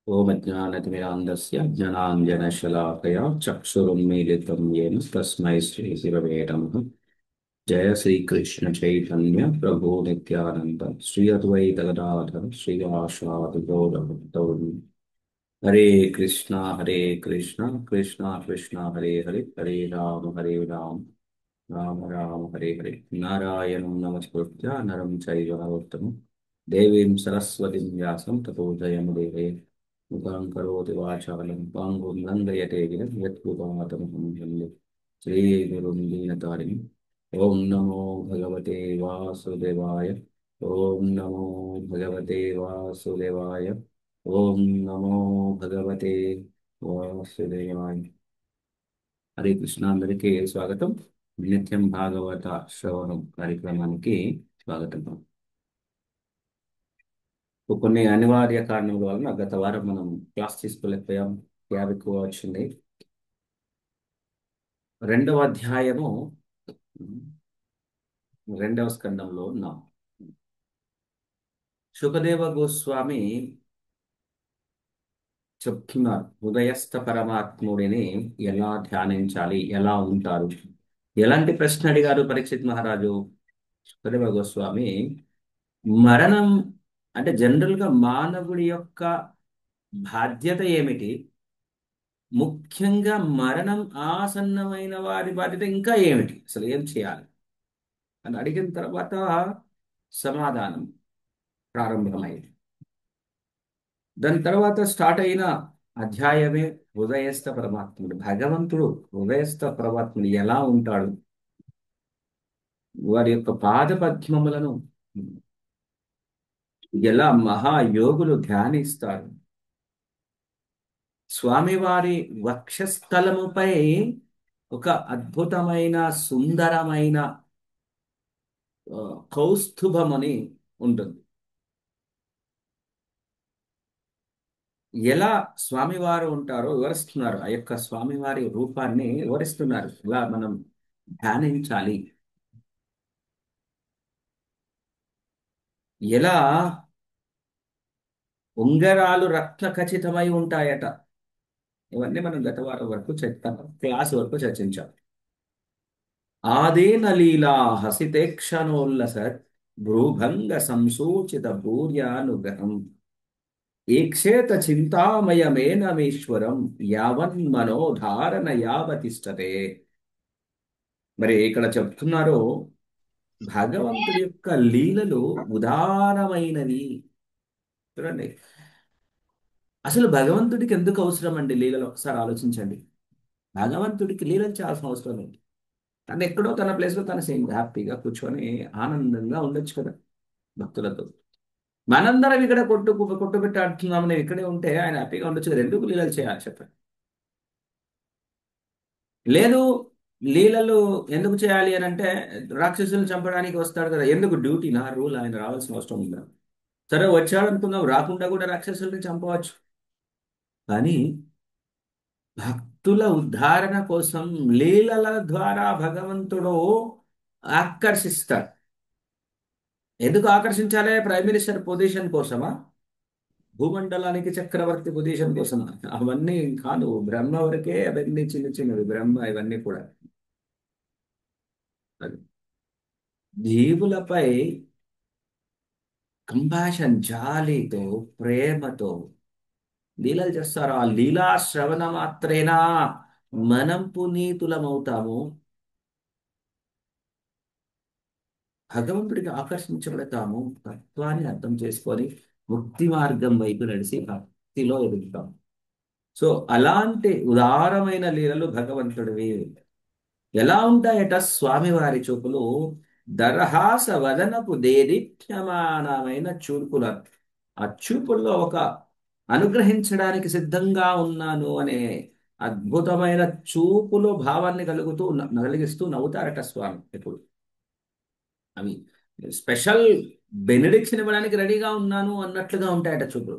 ओम अज्ञानतिमिरान्धस्य ज्ञानाञ्जनशलाकया चक्षुरुन्मीलितं येन तस्मै श्रीगुरवे नमः। जय श्रीकृष्ण चैतन्य प्रभु नित्यानंद श्री अद्वैत गदाधर श्रीवासादि गौरभक्तवृंद। हरे कृष्णा कृष्णा कृष्णा हरे हरे, हरे राम राम राम हरे हरे। नारायणं नमस्कृत्य नरं चैव नरोत्तमं देवीं सरस्वतीं व्यासं ततो जयमुदीरये। मुखं करोति वाचालं पाङ्गुं लङ्घयते गिरिं यत्कृपातमहं वन्दे श्रीगुरुं दीनतारिणम्। ॐ नमो भगवते वासुदेवाय। ॐ नमो भगवते वासुदेवाय। ॐ नमो भगवते वासुदेवाय। హరే కృష్ణ, అందరికీ స్వాగతం. నిత్యం భాగవత శ్రవణం కార్యక్రమానికి స్వాగతం. కొన్ని అనివార్య కారణాల వలన గత వారం మనం క్లాస్ తీసుకోలేకపోయాం. గ్యాప్ ఎక్కువ వచ్చింది. రెండవ అధ్యాయము, రెండవ స్కందంలో ఉన్నాం. శుకదేవ గోస్వామి చెప్తున్నారు హృదయస్థ పరమాత్ముడిని ఎలా ధ్యానించాలి, ఎలా ఉంటారు. ఎలాంటి ప్రశ్న అడిగారు పరీక్షిత్ మహారాజు. శుకదేవ గోస్వామి మరణం అంటే జనరల్ గా మానవుడి యొక్క బాధ్యత ఏమిటి, ముఖ్యంగా మరణం ఆసన్నమైన వారి బాధ్యత ఇంకా ఏమిటి, అసలు ఏం చేయాలి అని అడిగిన తర్వాత సమాధానం ప్రారంభమైంది. దాని తర్వాత స్టార్ట్ అయిన అధ్యాయమే హృదయస్థ పరమాత్ముడు. భగవంతుడు హృదయస్థ పరమాత్ముడు ఎలా ఉంటాడు, వారి యొక్క పాద పద్మములను ఎలా మహాయోగులు ధ్యానిస్తారు, స్వామివారి వక్షస్థలముపై ఒక అద్భుతమైన సుందరమైన కౌస్తుభమని ఉంటుంది. ఎలా స్వామివారు ఉంటారో వివరిస్తున్నారు. ఆ యొక్క స్వామివారి రూపాన్ని వివరిస్తున్నారు. ఇలా మనం ధ్యానించాలి, ఎలా ఉంగరాలు రత్న ఖచ్చితమై ఉంటాయట. ఇవన్నీ మనం గత వారం వరకు క్లాస్ వరకు చర్చించాం. ఆదేన లీలా హసితేక్షణోల్లసత్ భ్రూభంగ సంసూచిత భూర్యానుగ్రహం ఏక్షేత చింతామయమేనమేశ్వరం యావన్ మనోధారణ యావతిష్టతే. మరి ఇక్కడ చెప్తున్నారు భగవంతుడి యొక్క లీలలు ఉదారమైనవి. చూడండి, అసలు భగవంతుడికి ఎందుకు అవసరం అండి లీలలు? ఒకసారి ఆలోచించండి. భగవంతుడికి లీలలు చేయాల్సిన అవసరం ఏంటి? తను ఎక్కడో తన ప్లేస్లో తన సేమ్ హ్యాపీగా కూర్చొని ఆనందంగా ఉండొచ్చు కదా భక్తులతో. మనందరం ఇక్కడ కొట్టుబెట్టి ఆడుతున్నాము, నేను ఇక్కడే ఉంటే ఆయన హ్యాపీగా ఉండొచ్చు కదా. ఎందుకు లీలలు చేయాలి చెప్పండి? లేదు, లీలలు ఎందుకు చేయాలి అని అంటే రాక్షసులను చంపడానికి వస్తాడు కదా. ఎందుకు? డ్యూటీ, నా రూల్, ఆయన రావాల్సిన అవసరం ఉందా? సరే వచ్చాడు అనుకుందాం, రాకుండా కూడా రాక్షసుల్ని చంపవచ్చు. కానీ భక్తుల ఉద్ధారణ కోసం లీలల ద్వారా భగవంతుడు ఆకర్షిస్తాడు. ఎందుకు ఆకర్షించాలి? ప్రైమ్ మినిస్టర్ పొజిషన్ కోసమా? భూమండలానికి చక్రవర్తి పొజిషన్ కోసమా? అవన్నీ కాదు. బ్రహ్మ వరకే అవన్నీ చిన్న చిన్నవి. బ్రహ్మ ఇవన్నీ కూడా అది జీవులపై కంపాషన్, జాలితో, ప్రేమతో లీలలు చేస్తారు. ఆ లీలా శ్రవణ మాత్రేనా మనం పునీతులమవుతాము, భగవంతుడికి ఆకర్షించబడతాము, తత్వాన్ని అర్థం చేసుకొని ముక్తి మార్గం వైపు నడిచి భక్తిలో ఎదుగుతాం. సో అలాంటి ఉదారమైన లీలలు భగవంతుడివి. ఎలా ఉంటాయట? స్వామివారి చూపులు దరహాస వదనపు దేదీప్యమానమైన చూపుల. ఆ చూపుల్లో ఒక అనుగ్రహించడానికి సిద్ధంగా ఉన్నాను అనే అద్భుతమైన చూపులో భావాన్ని కలిగిస్తూ నవ్వుతారట స్వామి ఎప్పుడు. అవి స్పెషల్ బెనిడిక్షన్ ఇవ్వడానికి రెడీగా ఉన్నాను అన్నట్లుగా ఉంటాయట చూపులు.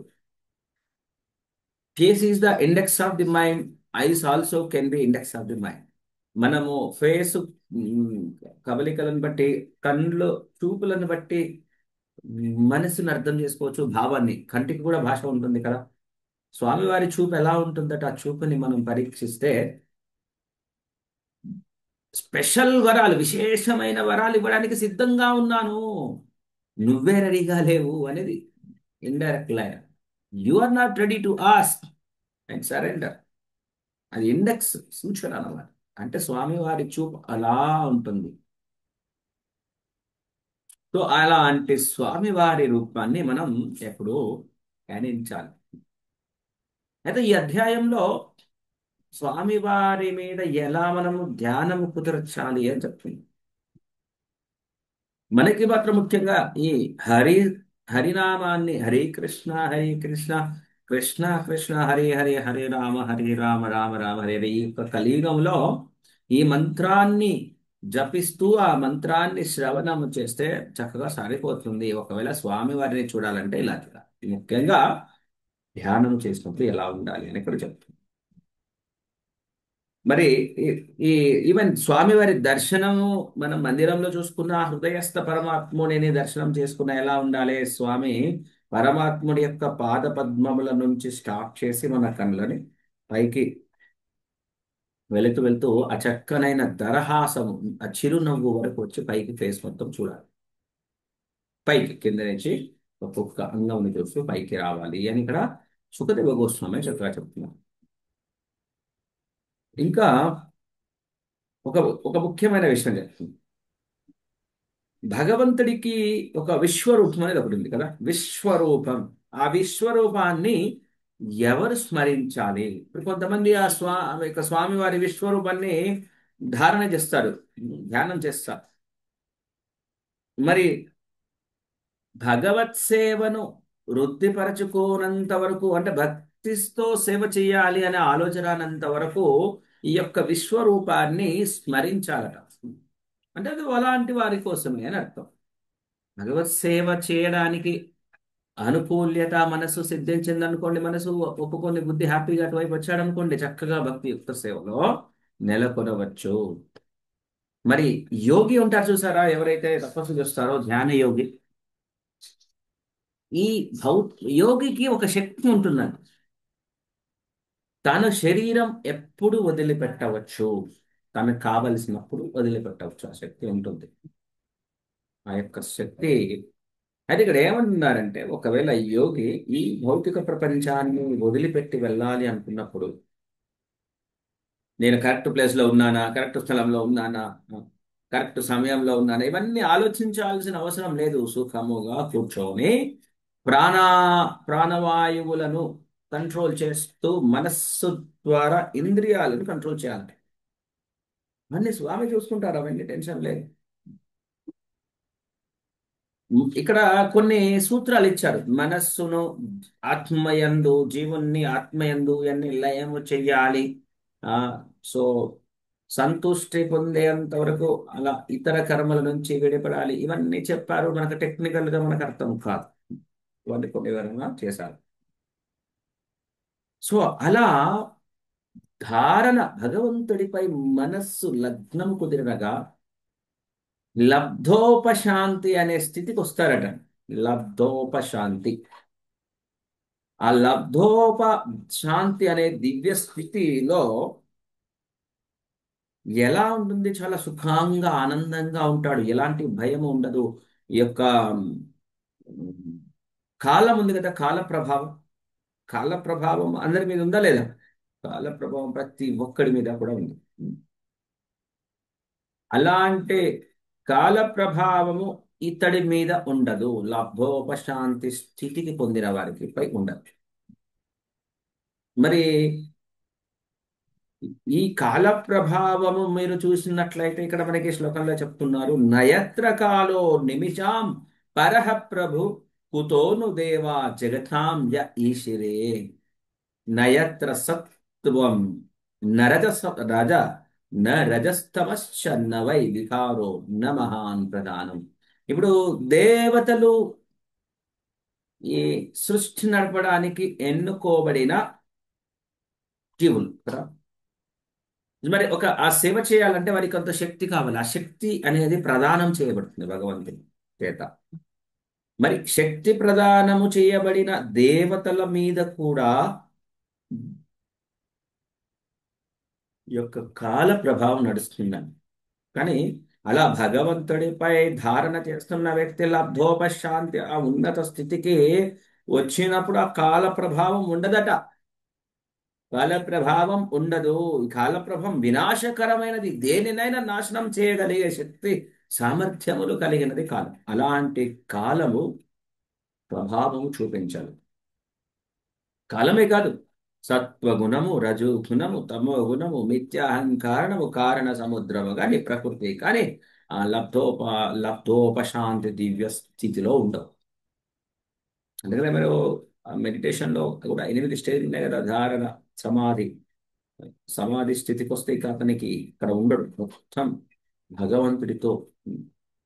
Face is the index of the mind, eyes also can be index of the mind. మనము ఫేస్ కవలికలను బట్టి, కళ్ళు చూపులను బట్టి మనసుని అర్థం చేసుకోవచ్చు, భావాన్ని. కంటికి కూడా భాష ఉంటుంది కదా. స్వామివారి చూపు ఎలా ఉంటుందట ఆ చూపుని మనం పరీక్షిస్తే స్పెషల్ వరాలు, విశేషమైన వరాలు ఇవ్వడానికి సిద్ధంగా ఉన్నాను, నువ్వే రెడీగా లేవు అనేది indirect line. You are not ready to ask and surrender. అది ఇండెక్స్, సూచన అన్నమాట. అంటే స్వామివారి చూపు అలా ఉంటుంది. సో అలాంటి స్వామివారి రూపాన్ని మనం ఎప్పుడూ ధ్యానించాలి. అయితే ఈ అధ్యాయంలో స్వామివారి మీద ఎలా మనము ధ్యానము కుదర్చాలి అని చెప్తుంది. మనకి మాత్రం ముఖ్యంగా ఈ హరి హరినామాన్ని, హరే కృష్ణ హరే కృష్ణ కృష్ణ కృష్ణ హరే హరే హరే రామ హరే రామ రామ రామ హరే హరే, ఈ యొక్క కలియుగంలో ఈ మంత్రాన్ని జపిస్తూ ఆ మంత్రాన్ని శ్రవణం చేస్తే చక్కగా సాగిపోతుంది. ఒకవేళ స్వామి వారిని చూడాలంటే ఇలా చూడాలి. ముఖ్యంగా ధ్యానం చేసినప్పుడు ఎలా ఉండాలి అని ఇక్కడ చెప్తుంది. మరి ఈ ఈ ఈవెన్ స్వామివారి దర్శనము మనం మందిరంలో చూసుకున్న ఆ హృదయస్థ పరమాత్ముడిని దర్శనం చేసుకున్న ఎలా ఉండాలి? స్వామి పరమాత్ముడి యొక్క పాద పద్మముల నుంచి స్టార్ట్ చేసి మన కళ్ళని పైకి వెళుతూ వెళుతూ ఆ చక్కనైన దరహాసము, ఆ చిరునవ్వు వరకు వచ్చి పైకి ఫేస్ మొత్తం చూడాలి. పైకి కింద నుంచి ఒక్కొక్క అంగంని చూస్తూ పైకి రావాలి అని ఇక్కడ సుఖదేవ గోస్వామి చక్కగా చెప్తున్నారు. ఇంకా ఒక ఒక ముఖ్యమైన విషయం చెప్తుంది. భగవంతుడికి ఒక విశ్వరూపం అనేది ఒకటి ఉంది కదా, విశ్వరూపం. ఆ విశ్వరూపాన్ని ఎవరు స్మరించాలి? ఇప్పుడు కొంతమంది ఆ స్వామివారి విశ్వరూపాన్ని ధారణ చేస్తారు, ధ్యానం చేస్తారు. మరి భగవత్ సేవను వృద్ధిపరచుకోనంత వరకు, అంటే భక్తితో సేవ చేయాలి అనే ఆలోచన అన్నంత వరకు ఈ యొక్క విశ్వరూపాన్ని స్మరించాలట. అంటే అది అలాంటి వారి కోసమే అని అర్థం. భగవత్ సేవ చేయడానికి అనుకూల్యత మనసు సిద్ధించింది అనుకోండి, మనసు ఒప్పుకొని బుద్ధి హ్యాపీగా అటువైపు వచ్చాడు అనుకోండి, చక్కగా భక్తి యుక్త సేవలో నెలకొనవచ్చు. మరి యోగి ఉంటారు చూసారా, ఎవరైతే తపస్సు చేస్తారో ధ్యాన యోగి, ఈ భౌ యోగికి ఒక శక్తి ఉంటుందండి. తన శరీరం ఎప్పుడు వదిలిపెట్టవచ్చు, తనకు కావలసినప్పుడు వదిలిపెట్టవచ్చు, ఆ శక్తి ఉంటుంది. ఆ యొక్క శక్తి. అయితే ఇక్కడ ఏమంటున్నారంటే ఒకవేళ యోగి ఈ భౌతిక ప్రపంచాన్ని వదిలిపెట్టి వెళ్ళాలి అనుకున్నప్పుడు, నేను కరెక్ట్ ప్లేస్లో ఉన్నానా, కరెక్ట్ స్థలంలో ఉన్నానా, కరెక్ట్ సమయంలో ఉన్నానా, ఇవన్నీ ఆలోచించాల్సిన అవసరం లేదు. సుఖముగా కూర్చొని ప్రాణ ప్రాణవాయువులను కంట్రోల్ చేస్తూ మనస్సు ద్వారా ఇంద్రియాలను కంట్రోల్ చేయాలి. అవన్నీ స్వామి చూసుకుంటారు, అవన్నీ టెన్షన్ లేదు. ఇక్కడ కొన్ని సూత్రాలు ఇచ్చారు. మనస్సును ఆత్మయందు, జీవుణ్ణి ఆత్మయందు ఇవన్నీ లయము చెయ్యాలి. ఆ సో సంతుష్టి పొందేంత వరకు అలా ఇతర కర్మల నుంచి విడిపడాలి. ఇవన్నీ చెప్పారు. మనకు టెక్నికల్ గా మనకు అర్థం కాదు, ఇవన్నీ కొన్ని వివరంగా చేశారు. సో అలా ధారణ, భగవంతుడిపై మనస్సు లగ్నం కుదిరగా లబ్ధోపశాంతి అనే స్థితికి వస్తారట. లబ్ధోపశాంతి. ఆ లబ్ధోప శాంతి అనే దివ్య స్థితిలో ఎలా ఉంటుంది? చాలా సుఖంగా ఆనందంగా ఉంటాడు, ఎలాంటి భయం ఉండదు. ఈ యొక్క ఉమ్, కాలం ఉంది కదా, కాల ప్రభావం. కాల ప్రభావం అందరి మీద ఉందా లేదా? కాల ప్రభావం ప్రతి ఒక్కడి మీద కూడా ఉంది. అలాంటి కాల ప్రభావము ఇతడి మీద ఉండదు. లబ్ధోపశాంతి స్థితికి పొందిన వారికి పై ఉండదు. మరి ఈ కాల ప్రభావము మీరు చూసినట్లయితే ఇక్కడ మనకి శ్లోకంలో చెప్తున్నారు, నయత్ర కాలో నిమిషాం పరహ ప్రభు కుతోను దేవా జగతాం య ఈశిరే. నయత్ర సత్వం నరజస రజ న రజస్తమశ్చ నవై వికారో న మహాన్ ప్రధానం. ఇప్పుడు దేవతలు ఈ సృష్టి నడపడానికి ఎన్నుకోబడిన జీవులు కదా. మరి ఆ సేవ చేయాలంటే వారికి కొంత శక్తి కావాలి. ఆ శక్తి అనేది ప్రదానం చేయబడుతుంది భగవంతుని చేత. మరి శక్తి ప్రదానము చేయబడిన దేవతల మీద కూడా ఈ యొక్క కాల ప్రభావం నడుస్తుందని. కానీ అలా భగవంతుడిపై ధారణ చేస్తున్న వ్యక్తి లబ్ధోపశాంతి ఆ ఉన్నత స్థితికి వచ్చినప్పుడు ఆ కాల ప్రభావం ఉండదట. కాల ప్రభావం ఉండదు. ఈ కాల ప్రభావం వినాశకరమైనది. దేనినైనా నాశనం చేయగలిగే శక్తి సామర్థ్యములు కలిగినది కాలం. అలాంటి కాలము ప్రభావము చూపించాలి. కాలమే కాదు, సత్వగుణము, రజోగుణము, తమో గుణము, మిథ్యాహంకారణము, కారణ సముద్రము కానీ ప్రకృతి కానీ ఆ లబ్ధోపశాంతి దివ్య స్థితిలో ఉండవు. అందుకనే మీరు మెడిటేషన్లో కూడా 8 స్టేజ్లు ఉన్నాయి కదా. ధారణ, సమాధి. సమాధి స్థితికి వస్తే ఇక అతనికి ఇక్కడ ఉండడు, మొత్తం భగవంతుడితో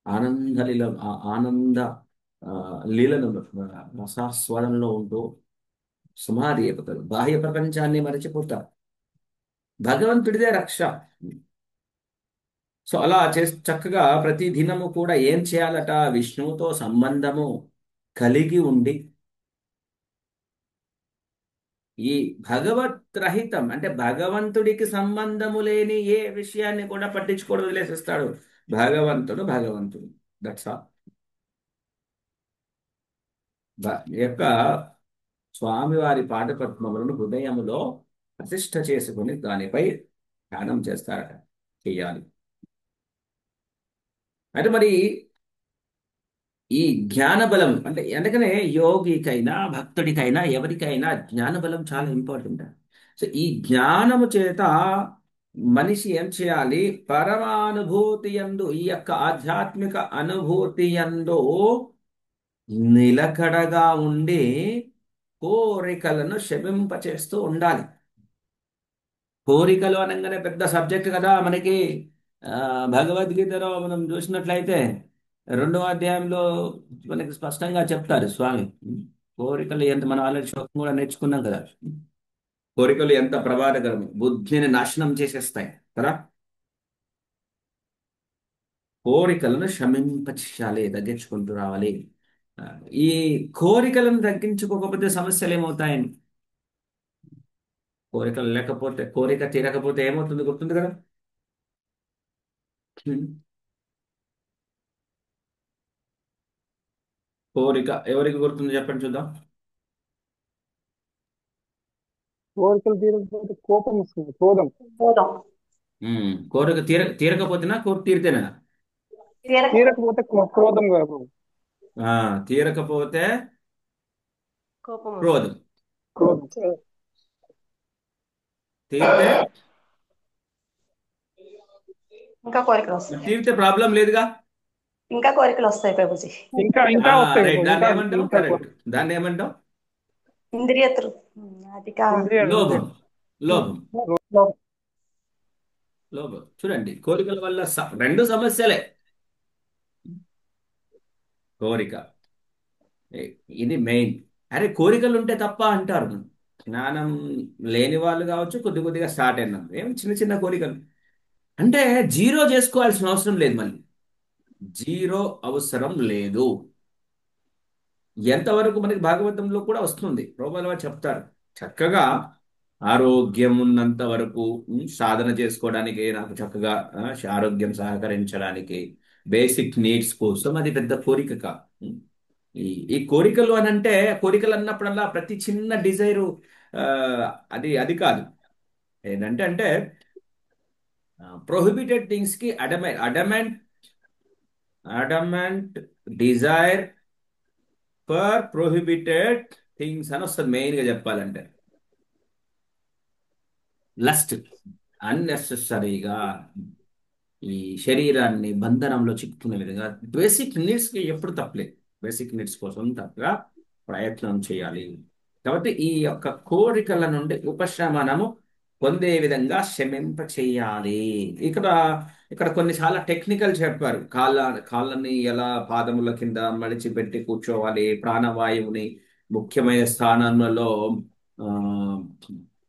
ఆనంద ఆ, లీలను రసాస్వాదంలో ఉంటూ సమాధి అయిపోతారు. బాహ్య ప్రపంచాన్ని మరచిపోతారు. భగవంతుడిదే రక్ష. సో అలా చక్కగా ప్రతి దినము కూడా ఏం చేయాలట? విష్ణువుతో సంబంధము కలిగి ఉండి ఈ భగవత్ రహితం అంటే భగవంతుడికి సంబంధము లేని ఏ విషయాన్ని కూడా పట్టించుకోవడం వదిలేసేస్తాడు. భగవంతుడు భగవంతుడు, దట్స్ ఆల్. యొక్క స్వామివారి పాదపద్మములను హృదయములో ప్రతిష్ఠ చేసుకుని దానిపై ధ్యానం చేస్తారట. చెయ్యాలి. అయితే మరి ఈ జ్ఞాన బలం అంటే అందుకనే యోగికైనా భక్తుడికైనా ఎవరికైనా జ్ఞాన బలం చాలా ఇంపార్టెంట్. సో ఈ జ్ఞానము చేత మనిషి ఏం చేయాలి? పరమానుభూతి యందు, ఈ యొక్క ఆధ్యాత్మిక అనుభూతి యందు నిలకడగా ఉండి కోరికలను శమింపచేస్తూ ఉండాలి. కోరికలు అనగానే పెద్ద సబ్జెక్ట్ కదా మనకి. ఆ, భగవద్గీతలో మనం చూసినట్లయితే 2వ అధ్యాయంలో మనకి స్పష్టంగా చెప్తారు స్వామి. కోరికలు ఎంత, మనం ఆల్రెడీ శ్లోకం కూడా నేర్చుకున్నాం కదా. కోరికలు ఎంత ప్రమాదకరం, బుద్ధిని నాశనం చేసేస్తాయి కదా. కోరికలను శమింపచేయాలి, తగ్గించుకుంటూ రావాలి. ఆ, ఈ కోరికలను తగ్గించుకోకపోతే సమస్యలు ఏమవుతాయని. కోరికలు లేకపోతే, కోరిక తీరకపోతే ఏమవుతుంది గుర్తుంది కదా. కోరిక ఎవరికి గుర్తుంది చెప్పండి చూద్దాం. కోరికలు తీరకపోతే కోపం వస్తుంది, క్రోధం. కోరిక తీరకపోతేనా కోరిక తీరితేనా? తీరకపోతే క్రోధం కదా ప్రభు. ఆ, తీరకపోతే కోపం వస్తుంది. క్రోధం. క్రోధం. తీరితే ఇంకా కోరికలు వస్తాయి. తీరితే ప్రాబ్లం లేదుగా. ఇంకా కోరికలు వస్తాయి ప్రభుజీ. ఇంకా ఇంకా వస్తాయి రైట్, ప్రభు. దాన్ని ఇంకా ఏమంటాం? ఇంకా కరెక్ట్, దాన్ని ఏమంటాం? ఇంద్రియ అధిక ఇంద్రియాలు లోభం. లోభం. లోభం. లోభం. చూడండి, కోరికల వల్ల రెండు సమస్యలే. కోరిక ఇది మెయిన్. అరే కోరికలు ఉంటే తప్ప అంటారు. జ్ఞానం లేని వాళ్ళు కావచ్చు, కొద్ది కొద్దిగా స్టార్ట్ అయినాం, ఏం చిన్న చిన్న కోరికలు అంటే జీరో చేసుకోవాల్సిన అవసరం లేదు. మళ్ళీ జీరో అవసరం లేదు. ఎంతవరకు మనకి భాగవతంలో కూడా వస్తుంది. ప్రభువుల వారు చెప్తారు చక్కగా, ఆరోగ్యం ఉన్నంత వరకు సాధన చేసుకోవడానికి, నాకు చక్కగా ఆరోగ్యం సహకరించడానికి, బేసిక్ నీడ్స్ కోసం అది పెద్ద కోరిక కాదు. ఈ ఈ కోరికలు అని అంటే, కోరికలు అన్నప్పుడల్లా ప్రతి చిన్న డిజైరు అది అది కాదు. ఏంటంటే అంటే ప్రొహిబిటెడ్ థింగ్స్ కి adamant desire for prohibited things అని వస్తుంది. మెయిన్ గా చెప్పాలంటే లస్ట్, అన్నెసెసరీగా ఈ శరీరాన్ని బంధనంలో చిక్కుకునే విధంగా బేసిక్ నీడ్స్ కి ఎప్పుడు తప్పలేదు. బేసిక్ నీడ్స్ కోసం తప్పగా ప్రయత్నం చేయాలి. కాబట్టి ఈ యొక్క కోరికల నుండి ఉపశమనము పొందే విధంగా శమింప చేయాలి. ఇక్కడ ఇక్కడ కొన్ని చాలా టెక్నికల్ చెప్పారు. కాళ్ళని ఎలా పాదముల కింద మడిచిపెట్టి కూర్చోవాలి, ప్రాణవాయువుని ముఖ్యమైన స్థానాలలో ఆ,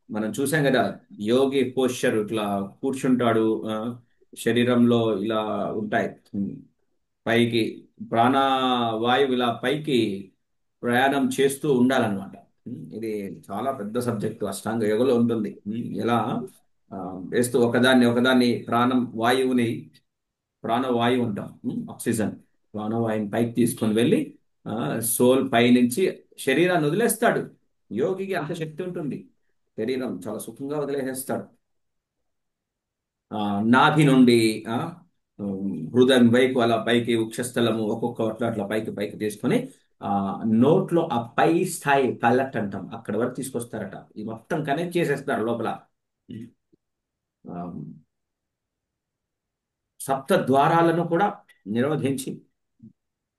మనం చూసాం కదా. యోగి పోస్చర్ ఇట్లా కూర్చుంటాడు. శరీరంలో ఇలా ఉంటాయి, పైకి ప్రాణవాయువు ఇలా పైకి ప్రయాణం చేస్తూ ఉండాలన్నమాట. ఇది చాలా పెద్ద సబ్జెక్టు, అష్టాంగ యోగలో ఉంటుంది. ఎలా వేస్తూ ఒకదాన్ని ఒకదాన్ని ప్రాణవాయువు అంటాం, ఆక్సిజన్, ప్రాణవాయువుని పైకి తీసుకొని వెళ్ళి సోల్ పై నుంచి శరీరాన్ని వదిలేస్తాడు. యోగికి అంత శక్తి ఉంటుంది, శరీరం చాలా సుఖంగా వదిలేసేస్తాడు. నాభి నుండి ఆ, హృదయం వైపు అలా పైకి వక్షస్థలము ఒక్కొక్క అట్లా అట్లా పైకి పైకి తీసుకొని ఆ నోట్లో ఆ పై స్థాయి పల్లట్ అంటాం అక్కడ వరకు తీసుకొస్తారట. ఈ మొత్తం కనెక్ట్ చేసేస్తారు లోపల. ఆ, సప్త ద్వారాలను కూడా నిరోధించి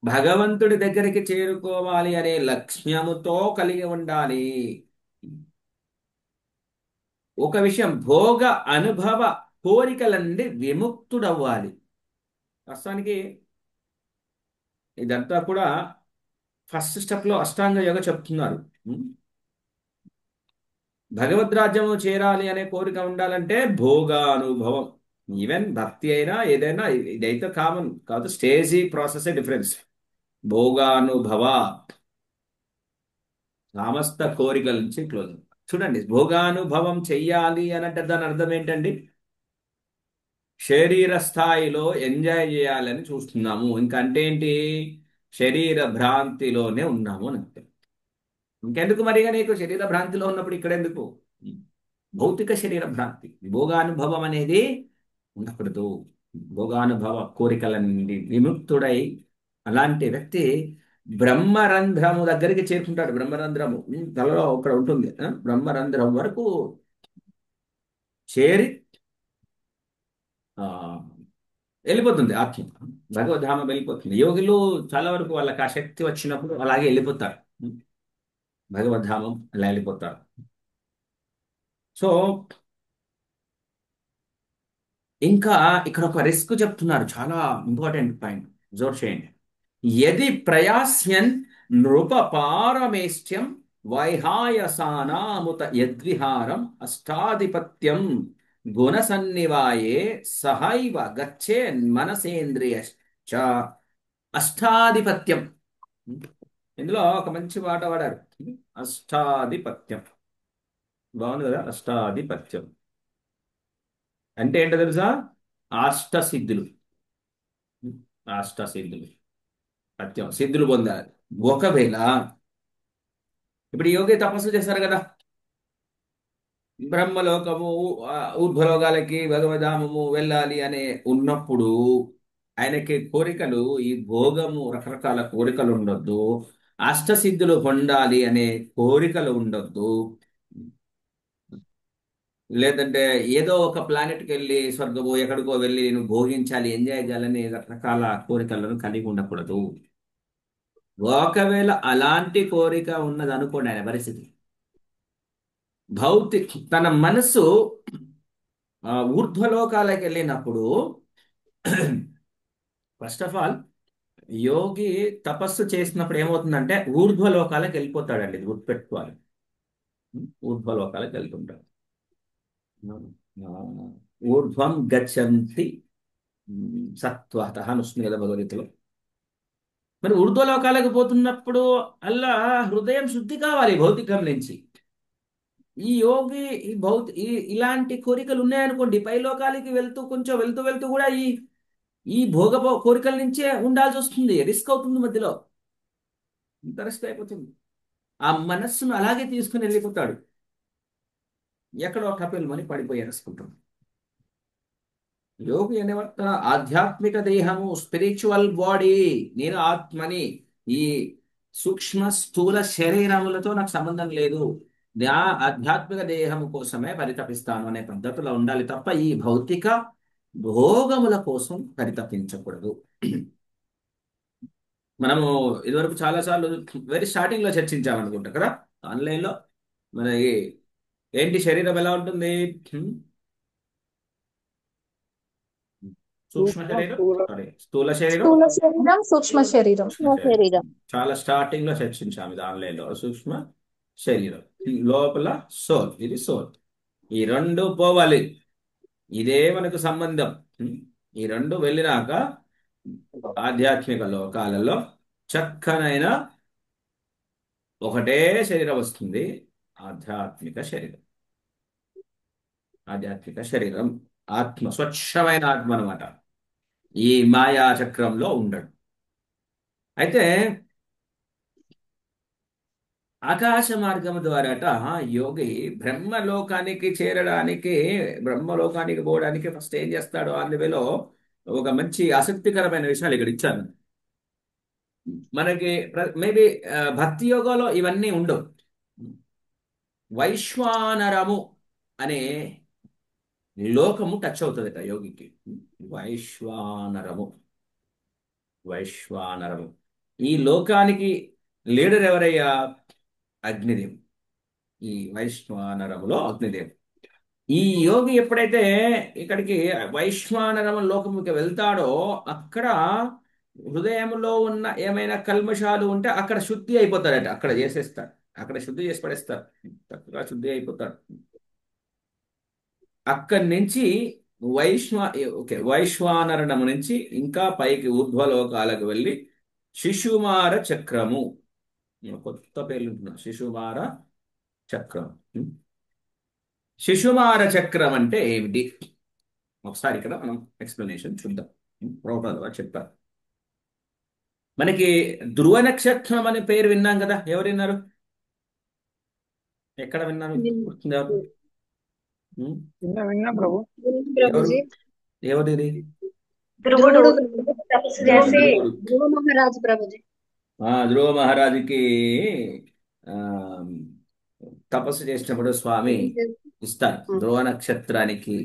భగవంతుడి దగ్గరికి చేరుకోవాలి అనే లక్ష్యముతో కలిగి ఉండాలి. ఒక విషయం, భోగ అనుభవ కోరికల నుండి విముక్తుడవ్వాలి. ప్రస్తుతానికి ఇదంతా కూడా ఫస్ట్ స్టెప్ లో అష్టాంగ యోగ చెప్తున్నారు. భగవద్ రాజ్యము చేరాలి అనే కోరిక ఉండాలంటే భోగానుభవం. ఈవెన్ భక్తి అయినా ఏదైనా ఇదైతే కామన్ కాదు, స్టేజీ ప్రాసెస్ డిఫరెన్స్. భోగానుభవ సమస్త కోరికల నుంచి క్లోజ్. చూడండి, భోగానుభవం చెయ్యాలి అని అంటే దాని అర్థం ఏంటండి? శరీర స్థాయిలో ఎంజాయ్ చేయాలని చూస్తున్నాము, ఇంకంటే ఏంటి, శరీర భ్రాంతిలోనే ఉన్నాము అని అర్థం. ఇంకెందుకు మరిగా నీకు శరీర భ్రాంతిలో ఉన్నప్పుడు ఇక్కడ ఎందుకు? భౌతిక శరీర భ్రాంతి. భోగానుభవం అనేది ఉండకూడదు. భోగానుభవ కోరికల నుండి విముక్తుడై అలాంటి వ్యక్తి బ్రహ్మరంధ్రము దగ్గరికి చేరుకుంటాడు. బ్రహ్మరంధ్రము తలలో ఇక్కడ ఉంటుంది, బ్రహ్మరంధ్రం వరకు చేరి ఆ వెళ్ళిపోతుంది ఆత్మ, భగవద్ధామం వెళ్ళిపోతుంది. యోగులు చాలా వరకు వాళ్ళకి ఆ శక్తి వచ్చినప్పుడు అలాగే వెళ్ళిపోతారు, భగవద్ధామం అలా వెళ్ళిపోతారు. సో ఇంకా ఇక్కడ ఒక రిస్క్ చెప్తున్నారు, చాలా ఇంపార్టెంట్ పాయింట్, జోర్ చేయండి. యది ప్రయాస్యన్ నృప పారమేష్ట్యం వైహాయసానాముత యద్విహారం అష్టాధిపత్యం గుణసన్నివాయే సహైవ గచ్చే మనసేంద్రియశ్చ. అష్టాధిపత్యం, ఇందులో ఒక మంచి మాట వాడారు, అష్టాధిపత్యం. బాగుంది కదా, అష్టాధిపత్యం అంటే ఏంటో తెలుసా? అష్టసిద్ధులు. అష్టసిద్ధులు, సత్యం, సిద్ధులు పొందాలి. ఒకవేళ ఇప్పుడు యోగి తపస్సు చేశారు కదా, బ్రహ్మలోకము ఊర్ధ్వలోకాలకి భగవధామము వెళ్ళాలి అనే ఉన్నప్పుడు ఆయనకి కోరికలు, ఈ భోగము రకరకాల కోరికలు ఉండొద్దు, అష్టసిద్ధులు పొందాలి అనే కోరికలు ఉండొద్దు. లేదంటే ఏదో ఒక ప్లానెట్కి వెళ్ళి స్వర్గము ఎక్కడికో వెళ్ళి నేను భోగించాలి, ఎంజాయ్ చేయాలని రకరకాల కోరికలను కలిగి ఉండకూడదు. ఒకవేళ అలాంటి కోరిక ఉన్నది అనుకోండి, ఆయన పరిస్థితి తన మనస్సు ఊర్ధ్వలోకాలకు వెళ్ళినప్పుడు ఫస్ట్ ఆఫ్ ఆల్ యోగి తపస్సు చేసినప్పుడు ఏమవుతుందంటే ఊర్ధ్వలోకాలకు వెళ్ళిపోతాడండి, ఇది గుర్తుపెట్టుకోవాలి. ఊర్ధ్వలోకాలకు వెళ్తుంటాడు. ఆ, ఊర్ధ్వం గచ్చంతి సత్వత అని వస్తుంది కదా భగవద్గీతలో. మరి ఊర్ధ్వలోకాలకు పోతున్నప్పుడు అల్లా హృదయం శుద్ధి కావాలి భౌతికం నుంచి. ఈ యోగి ఇలాంటి కోరికలు ఉన్నాయనుకోండి, పై లోకాలకి వెళ్తూ కొంచెం వెళ్తూ వెళ్తూ కూడా ఈ ఈ భోగ కోరికల నుంచే ఉండాల్సి వస్తుంది, రిస్క్ అవుతుంది, మధ్యలో ఇంత రిస్క్ అయిపోతుంది. ఆ మనస్సును అలాగే తీసుకుని వెళ్ళిపోతాడు, ఎక్కడో కపిల్మని పడిపోయి వేసుకుంటాడు. యోగి అనేవాడు తన ఆధ్యాత్మిక దేహము, స్పిరిచువల్ బాడీ, నేను ఆత్మని, ఈ సూక్ష్మ స్థూల శరీరములతో నాకు సంబంధం లేదు, నా ఆధ్యాత్మిక దేహము కోసమే పరితపిస్తాను అనే పద్ధతిలో ఉండాలి తప్ప ఈ భౌతిక భోగముల కోసం పరితపించకూడదు. మనము ఇదివరకు చాలాసార్లు వెరీ స్టార్టింగ్ లో చర్చించామనుకుంటా కదా ఆన్లైన్ లో. మన ఏంటి శరీరం ఎలా ఉంటుంది? సూక్ష్మ శరీరం, సారీ స్థూల శరీరం, స్థూల శరీరం, సూక్ష్మ శరీరం. సూక్ష్మ శరీరం. చాలా స్టార్టింగ్ లో చర్చించాము ఇది ఆన్లైన్ లో. సూక్ష్మ శరీరం లోపల సోల్, ఇది సోల్. ఈ రెండు పోవాలి, ఇదే మనకు సంబంధం. ఈ రెండు వెళ్ళినాక ఆధ్యాత్మిక లోకాలలో చక్కనైన ఒకటే శరీరం వస్తుంది, ఆధ్యాత్మిక శరీరం. ఆధ్యాత్మిక శరీరం, ఆత్మ, స్వచ్ఛమైన ఆత్మ అనమాట. ఈ మాయా చక్రంలో ఉండడు. అయితే ఆకాశ మార్గం ద్వారాట యోగి బ్రహ్మలోకానికి చేరడానికి, బ్రహ్మలోకానికి పోవడానికి ఫస్ట్ ఏం చేస్తాడో అందులో ఒక మంచి ఆసక్తికరమైన విషయాలు ఇక్కడ ఇచ్చాను. మనకి మేబీ భక్తి యోగంలో ఇవన్నీ ఉండవు. వైశ్వానరము అనే లోకము టచ్ అవుతుందట యోగికి. వైశ్వానరము, వైశ్వానరము. ఈ లోకానికి లీడర్ ఎవరయ్యా? అగ్నిదేవుడు. ఈ వైశ్వానరములో అగ్నిదేవుడు. ఈ యోగి ఎప్పుడైతే ఇక్కడికి వైశ్వానరమ లోకముకి వెళ్తాడో అక్కడ హృదయంలో ఉన్న ఏమైనా కల్మషాలు ఉంటే అక్కడ శుద్ధి అయిపోతాడట. అక్కడ చేసేస్తాడు, అక్కడ శుద్ధి చేసి పడేస్తారు, చక్కగా శుద్ధి అయిపోతాడు. అక్కడి నుంచి వైశ్వ వైశ్వానరణం నుంచి ఇంకా పైకి ఊర్ధ్వలోకాలకు వెళ్ళి శిశుమార చక్రము, కొత్త పేర్లు ఉంటున్నాం, శిశుమార చక్రం. శిశుమార చక్రం అంటే ఏమిటి? ఒకసారి ఇక్కడ మనం ఎక్స్ప్లెనేషన్ చూద్దాం. ప్రభుపాదుల వారు చెప్పారు. మనకి ధ్రువ నక్షత్రం అనే పేరు విన్నాం కదా, ఎవరు విన్నారు? ఎక్కడ విన్నారు? గుర్తుందా? విన్నా ప్రభు. ఎవరు? ప్రభుజీ ఎవరిది? ధ్రువుడు ధ్రువుడు తపస్సు చేసి ధ్రువుడు. ధ్రువ మహారాజ్ ప్రభుజీ. ధ్రువ మహారాజుకి ఆ, తపస్సు చేసినప్పుడు స్వామి ఇస్తారు ధ్రువ నక్షత్రానికి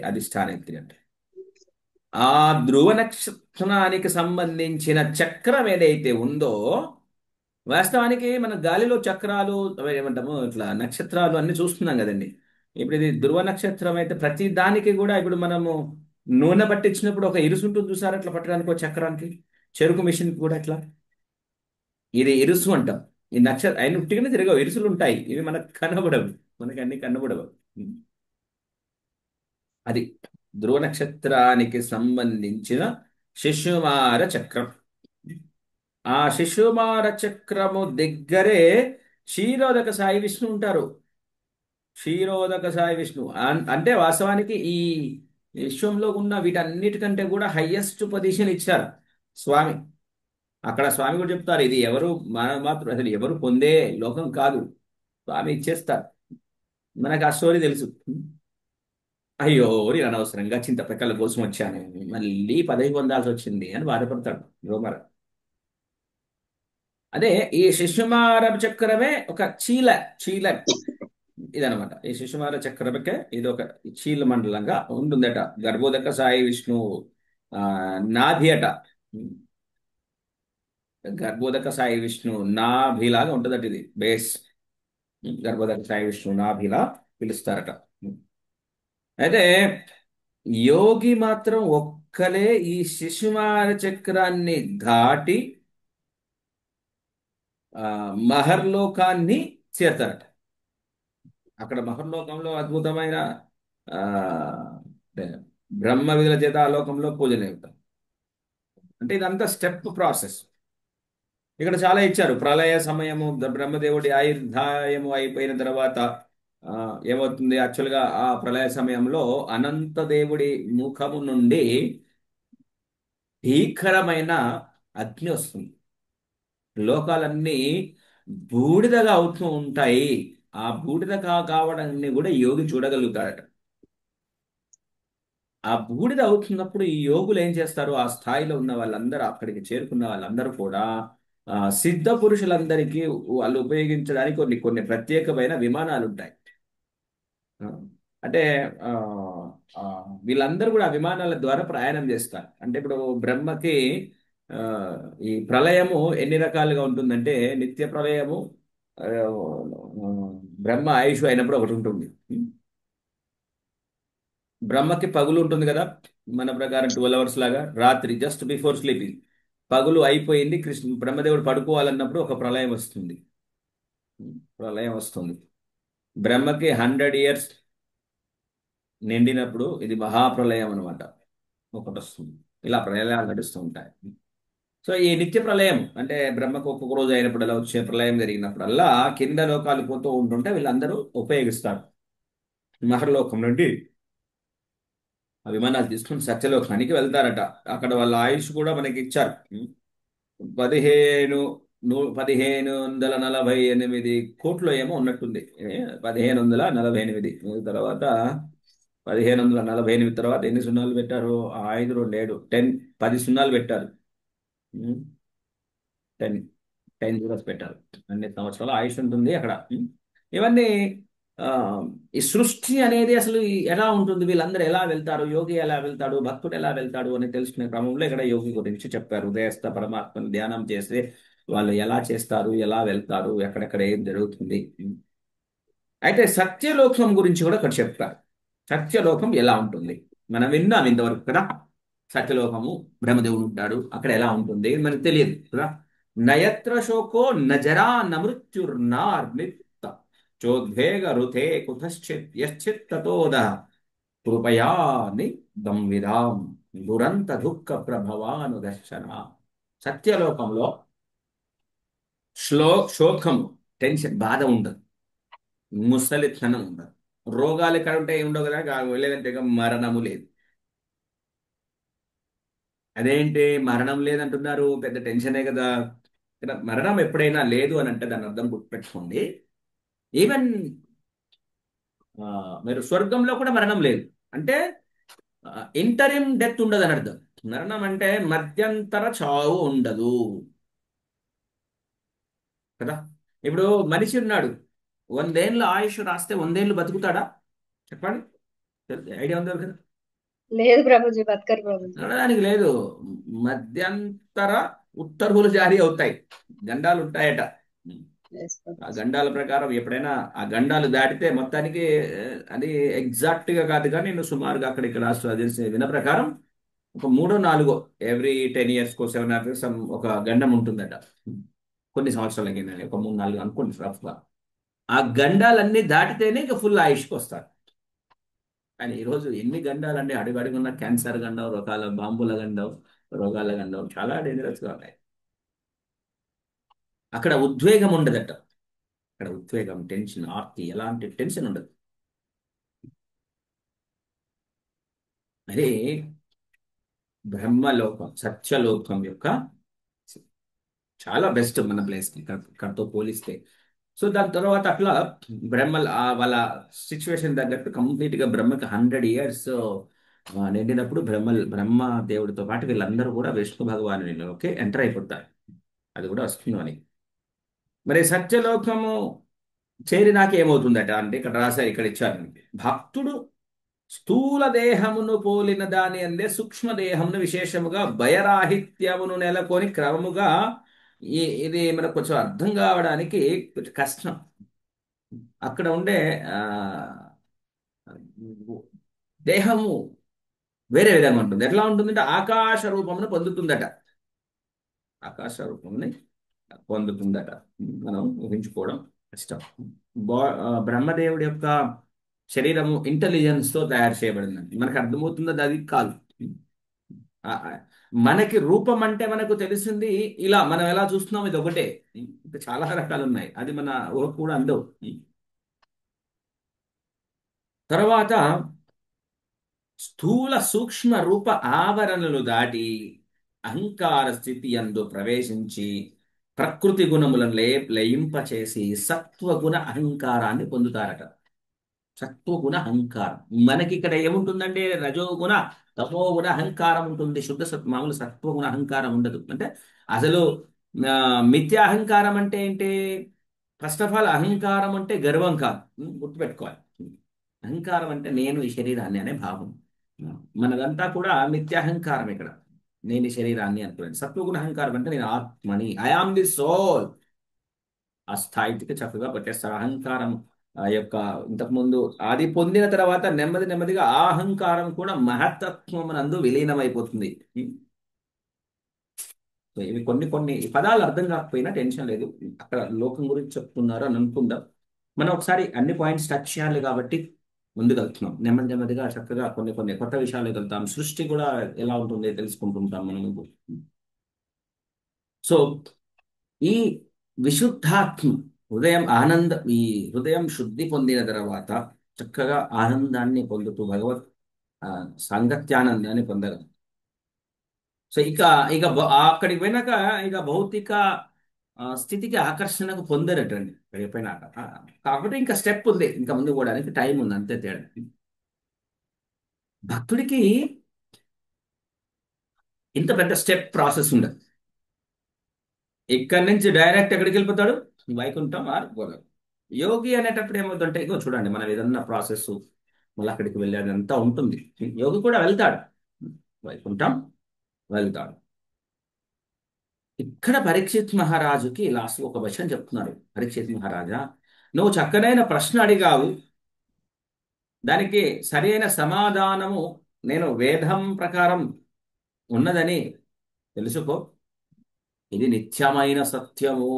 అధిష్టానేత్రి అంటే. ఆ ధ్రువ నక్షత్రానికి సంబంధించిన చక్రం ఏదైతే ఉందో, వాస్తవానికి మన గాలిలో చక్రాలు అవి ఏమంటాము, ఇట్లా నక్షత్రాలు అన్ని చూస్తున్నాం కదండి. ఇప్పుడు ఇది ధ్రువ నక్షత్రం అయితే ప్రతి దానికి కూడా ఇప్పుడు మనము నూనె పట్టించినప్పుడు ఒక ఇరుసు ఉంటుంది చూసారు, అట్లా పట్టడానికి ఒక చక్రానికి. చెరుకు మిషన్ కూడా అట్లా, ఇది ఇరుసు అంటాం. ఈ నక్షత్రం అయిన ఉట్టిగానే తిరగవు, ఇరుసులు ఉంటాయి. ఇవి మనకు కనబడవు, మనకి అన్ని కనబడవు. అది ధ్రువ నక్షత్రానికి సంబంధించిన శిశుమార చక్రం. ఆ శిశుమార చక్రము దగ్గరే క్షీరోదక సాయి విష్ణు ఉంటారు. క్షీరోదక సాయి విష్ణు అంటే వాస్తవానికి ఈ విశ్వంలో ఉన్న వీటన్నిటికంటే కూడా హయ్యెస్ట్ పొజిషన్ ఇచ్చారు స్వామి. అక్కడ స్వామి కూడా చెప్తారు, ఇది ఎవరు మన మాత్రం అసలు ఎవరు పొందే లోకం కాదు, స్వామి ఇచ్చేస్తారు. మనకు ఆ స్టోరీ తెలుసు. అయ్యో నేను అనవసరంగా చింతపిక్కల కోసం వచ్చాను, మళ్ళీ పదవి పొందాల్సి వచ్చింది అని బాధపడతాడు రోమర్. అదే ఈ శిశుమార చక్రమే ఒక చీల ఇదనమాట. ఈ శిశుమార చక్రమే ఇది ఒక చీల మండలంగా ఉంటుందట. గర్భోదక సాయి విష్ణు నాభి అట. గర్భోదక సాయి విష్ణు నాభిలాగా ఉంటుందట ఇది బేస్. గర్భోదక సాయి విష్ణు నాభిలా పిలుస్తారట. అయితే యోగి మాత్రం ఒక్కలే ఈ శిశుమార చక్రాన్ని దాటి మహర్లోకాన్ని చేరతారట. అక్కడ మహర్లోకంలో అద్భుతమైన ఆ అంటే బ్రహ్మ విధుల చేత ఆ లోకంలో పూజలు అవుతారు. అంటే ఇదంతా స్టెప్ ప్రాసెస్. ఇక్కడ చాలా ఇచ్చారు. ప్రళయ సమయము, బ్రహ్మదేవుడి ఆయుర్దాయము అయిపోయిన తర్వాత ఏమవుతుంది? యాక్చువల్గా ఆ ప్రళయ సమయంలో అనంతదేవుడి ముఖము నుండి భీకరమైన అగ్ని వస్తుంది. లోకాలన్నీ బూడిదగా అవుతూ ఉంటాయి. ఆ బూడిద కావడాన్ని కూడా యోగి చూడగలుగుతాడట. ఆ బూడిద అవుతున్నప్పుడు ఈ యోగులు ఏం చేస్తారు? ఆ స్థాయిలో ఉన్న వాళ్ళందరూ, అక్కడికి చేరుకున్న వాళ్ళందరూ కూడా సిద్ధ పురుషులందరికీ వాళ్ళు ఉపయోగించడానికి కొన్ని కొన్ని ప్రత్యేకమైన విమానాలు ఉంటాయి. ఆ, అంటే ఆ, ఆ, వీళ్ళందరూ కూడా ఆ విమానాల ద్వారా ప్రయాణం చేస్తారు. అంటే ఇప్పుడు బ్రహ్మకి ఆ, ఈ ప్రళయము ఎన్ని రకాలుగా ఉంటుందంటే, నిత్య ప్రళయము ఆ, బ్రహ్మ ఆయుష్ అయినప్పుడు ఒకటి ఉంటుంది. బ్రహ్మకి పగులు ఉంటుంది కదా, మన ప్రకారం 12 అవర్స్ లాగా. రాత్రి జస్ట్ బిఫోర్ స్లీపింగ్, పగులు అయిపోయింది, బ్రహ్మదేవుడు పడుకోవాలన్నప్పుడు ఒక ప్రళయం వస్తుంది. ప్రళయం వస్తుంది. బ్రహ్మకి 100 ఇయర్స్ నిండినప్పుడు ఇది మహాప్రళయం అనమాట, ఒకటి వస్తుంది. ఇలా ప్రళయాలు నడుస్తూ ఉంటాయి. సో ఈ నిత్య ప్రళయం అంటే బ్రహ్మకు ఒక్కొక్క రోజు అయినప్పుడల్లా, వచ్చే ప్రళయం జరిగినప్పుడల్లా కింద లోకాలు పోతూ ఉంటుంటే వీళ్ళందరూ ఉపయోగిస్తారు. మహర్లోకం నుండి ఆ విమానాలు తీసుకుని సత్యలోకానికి వెళ్తారట. అక్కడ వాళ్ళ ఆయుష్ కూడా మనకి ఇచ్చారు. 1548 ఏమో ఉన్నట్టుంది. 1548 తర్వాత 1548 తర్వాత ఎన్ని సున్నాలు పెట్టారు? 5 2 7 10 సున్నాలు పెట్టారు. 10 10 జీరోస్ పెట్టారు. అన్ని సంవత్సరాల ఆయుష్ ఉంటుంది అక్కడ. ఇవన్నీ ఆ, ఈ సృష్టి అనేది అసలు ఎలా ఉంటుంది, వీళ్ళందరూ ఎలా వెళ్తారు, యోగి ఎలా వెళ్తాడు, భక్తుడు ఎలా వెళ్తాడు అని తెలుసుకునే క్రమంలో ఇక్కడ యోగి గురించి చెప్పారు. ఉదయస్థ పరమాత్మని ధ్యానం చేస్తే వాళ్ళు ఎలా చేస్తారు, ఎలా వెళ్తారు, ఎక్కడెక్కడ ఏం జరుగుతుంది. అయితే సత్యలోకం గురించి కూడా ఇక్కడ చెప్తారు. సత్యలోకం ఎలా ఉంటుంది మనం విన్నాం ఇంతవరకు కదా. సత్యలోకము బ్రహ్మదేవుడు ఉంటాడు, అక్కడ ఎలా ఉంటుంది మనకు తెలియదు కదా. నయత్ర శోకో నజరా నమృత్యుర్నార్నిత్త చోద్వేగ రుతే కుతశ్చిత్ యశ్చిత్ తతోద కృపయా నిదం విదాం దురంత దుఃఖ ప్రభవాను దర్శన. సత్యలోకంలో శోకము, టెన్షన్, బాధ ఉండదు. ముసలితనం ఉండదు. రోగాలు ఎక్కడ ఉంటాయి? ఏమి ఉండవు కదా. లేదంటే ఇక మరణము లేదు. అదేంటి మరణం లేదంటున్నారు, పెద్ద టెన్షనే కదా. ఇక్కడ మరణం ఎప్పుడైనా లేదు అని అంటే దాని అర్థం గుర్తుపెట్టుకోండి. ఈవెన్ మీరు స్వర్గంలో కూడా మరణం లేదు అంటే ఇంటరిమ్ డెత్ ఉండదు అని అర్థం. మరణం అంటే మధ్యంతర చావు ఉండదు కదా. ఇప్పుడు మనిషి ఉన్నాడు, 100 ఏళ్ళ ఆయుష్ రాస్తే 100 ఏళ్ళు బతుకుతాడా? చెప్పండి. ఐడియా ఉందా కదా. లేదు ప్రభుజీ, బతకరు ప్రభుజీ. నడవడానికి లేదు. మధ్యంతర ఉత్తర్వులు జారీ అవుతాయి, గండాలు ఉంటాయట. Yes, ఆ ప్రభుజీ. గండాల ప్రకారం ఎప్పుడైనా ఆ గండాలు దాటితే మొత్తానికి అది ఎగ్జాక్ట్ గా కాదు కానీ నేను సుమారుగా అక్కడ ఇక్కడ రాష్ట్ర తెలిసిన విన్న ప్రకారం ఒక 3 4 ఎవ్రీ 10 years 7 years ఒక గండం ఉంటుందట. కొన్ని సంవత్సరాలకి ఒక 3 4 అనుకోండి రఫ్ గా. ఆ గండాలన్నీ దాటితేనే ఇక ఫుల్ ఆయుష్కి వస్తారు. కానీ ఈరోజు ఎన్ని గండాలండి, అడుగడుగున్న క్యాన్సర్ గండం, రోగాల బాంబుల గండం, రోగాల గండం చాలా డేంజరస్ గా ఉన్నాయి. అక్కడ ఉద్వేగం ఉండదట. అక్కడ ఉద్వేగం, టెన్షన్, ఆర్తి, ఎలాంటి టెన్షన్ ఉండదు. మరి బ్రహ్మలోకం, సత్యలోకం యొక్క చాలా బెస్ట్ మన ప్లేస్ ఇక్కడతో పోలిస్తే. సో దాని తర్వాత అట్లా వాళ్ళ సిచ్యువేషన్ తగ్గట్టు కంప్లీట్ గా బ్రహ్మకి 100 years నిండినప్పుడు బ్రహ్మ దేవుడితో పాటు వీళ్ళందరూ కూడా విష్ణు భగవానునిలోకి ఎంటర్ అయిపోతారు. అది కూడా వస్తుంది అని. మరి సత్యలోకము చేరినాక ఏమవుతుందట అంటే ఇక్కడ రాశారు, ఇక్కడ ఇచ్చారు. భక్తుడు స్థూల దేహమును పోలిన దాని అందే సూక్ష్మ దేహమును విశేషముగా భయరాహిత్యమును నెలకొని క్రమముగా ఇది మనకు కొంచెం అర్థం కావడానికి కొంచెం కష్టం. అక్కడ ఉండే దేహము వేరే విధంగా ఉంటుంది. ఎట్లా ఉంటుందంటే ఆకాశ రూపమును పొందుతుందట. ఆకాశ రూపముని పొందుతుందట. మనం ఊహించుకోవడం కష్టం. బ్రహ్మదేవుడి యొక్క శరీరము ఇంటెలిజెన్స్ తో తయారు చేయబడిందండి. మనకు అర్థమవుతుంది అది కాదు. మనకి రూపం అంటే మనకు తెలిసింది ఇలా, మనం ఎలా చూస్తున్నాం ఇది ఒకటే. ఇంకా చాలా రకాలు ఉన్నాయి, అది మన ఊహ కూడా అందవు. తర్వాత స్థూల సూక్ష్మ రూప ఆవరణలు దాటి అహంకార స్థితి యందు ప్రవేశించి ప్రకృతి గుణములను లయింపచేసి సత్వగుణ అహంకారాన్ని పొందుతారట. సత్వగుణ అహంకారం. మనకి ఇక్కడ ఏముంటుందంటే రజోగుణ తమోగుణ అహంకారం ఉంటుంది. మామూలు సత్వగుణ అహంకారం ఉండదు. అంటే అసలు మిథ్యా అహంకారం అంటే ఏంటి? ఫస్ట్ ఆఫ్ ఆల్ అహంకారం అంటే గర్వం కాదు, గుర్తుపెట్టుకోవాలి. అహంకారం అంటే నేను ఈ శరీరాన్ని అనే భావం. మనదంతా కూడా మిథ్యాహంకారం. ఇక్కడ నేను ఈ శరీరాన్ని అనుకున్నాను. సత్వగుణ అహంకారం అంటే నేను ఆత్మని, ఐ ఆమ్ ది సోల్. ఆ స్థాయికి చక్కగా పట్టేస్తారు. అహంకారం యొక్క ఇంతకుముందు అది పొందిన తర్వాత నెమ్మది నెమ్మదిగా ఆ అహంకారం కూడా మహత్తత్వం నందు విలీనమైపోతుంది. సో ఇవి కొన్ని కొన్ని పదాలు అర్థం కాకపోయినా టెన్షన్ లేదు, అక్కడ లోకం గురించి చెప్తున్నారు అని అనుకుందాం. మనం ఒకసారి అన్ని పాయింట్స్ టచ్ చేయాలి కాబట్టి ముందుకు వెళ్తున్నాం. నెమ్మది నెమ్మదిగా చక్కగా కొన్ని కొన్ని కొత్త విషయాలకు వెళ్తాం. సృష్టి కూడా ఎలా ఉంటుంది తెలుసుకుంటుంటాం మనం. సో ఈ విశుద్ధాత్మ హృదయం ఈ హృదయం శుద్ధి పొందిన తర్వాత చక్కగా ఆనందాన్ని పొందుతూ భగవత్ ఆ, సాంగత్యానందాన్ని పొందగలం. సో అక్కడికి పోయినాక ఇక భౌతిక స్థితికి ఆకర్షణకు పొందరటండి వెళ్ళిపోయినాక. కాబట్టి ఇంకా స్టెప్ ఉంది, ఇంకా ముందు పోవడానికి టైం ఉంది, అంతే తేడా. భక్తుడికి ఇంత పెద్ద స్టెప్ ప్రాసెస్ ఉండదు. ఇక్కడి నుంచి డైరెక్ట్ ఎక్కడికి వెళ్ళిపోతాడు? వైకుంఠం ఆర్ గోలోకం. యోగి అనేటప్పుడు ఏమవుతుంటే ఇగో చూడండి, మనం ఏదన్నా ప్రాసెస్ మళ్ళీ అక్కడికి వెళ్ళేదంతా ఉంటుంది. యోగి కూడా వెళ్తాడు, వైకుంఠం వెళ్తాడు. ఇక్కడ పరీక్షిత్ మహారాజుకి లాస్ట్ ఒక విషయం చెప్తున్నారు. పరీక్షిత్ మహారాజా, నువ్వు చక్కనైన ప్రశ్న అడిగావు, దానికి సరైన సమాధానము నేను వేదం ప్రకారం ఉన్నదని తెలుసుకో. ఇది నిత్యమైన సత్యము.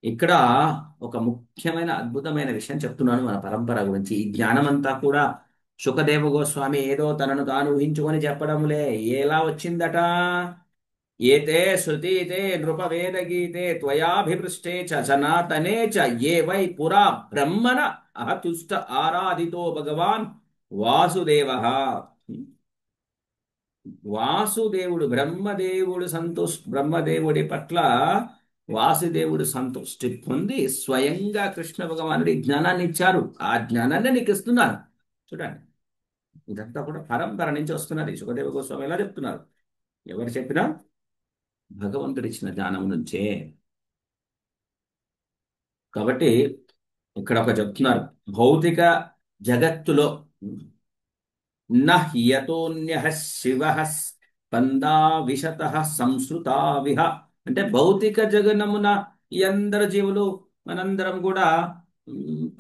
ఇక్కడ ఒక ముఖ్యమైన అద్భుతమైన విషయం చెప్తున్నాను మన పరంపర గురించి. ఈ జ్ఞానం అంతా కూడా సుఖదేవ గోస్వామి ఏదో తనను తాను ఊహించుకొని చెప్పడంలే. ఎలా వచ్చిందట? ఏతే శృతీతే నృపవేదగీతే త్వయాభిపృష్టే చ సనాతనే చ ఏ వై పురా బ్రహ్మణ అహతుష్ట ఆరాధితో భగవాన్ వాసుదేవ. వాసుదేవుడు బ్రహ్మదేవుడి పట్ల వాసుదేవుడు సంతృష్టి పొంది స్వయంగా కృష్ణ భగవానుడి జ్ఞానాన్ని ఇచ్చారు. ఆ జ్ఞానాన్ని నీకు ఇస్తున్నాను. చూడండి, ఇదంతా కూడా పరంపర నుంచి వస్తున్నది. సుఖదేవ గోస్వామి ఎలా చెప్తున్నారు? ఎవరు చెప్పినా భగవంతుడు ఇచ్చిన జ్ఞానం నుంచే. కాబట్టి ఇక్కడ ఒక చెప్తున్నారు, భౌతిక జగత్తులో నహ్యతోన్యః శివః స్పందా విశతః సంస్కృతా విహ. అంటే భౌతిక జగనమున ఈ అందరు జీవులు మనందరం కూడా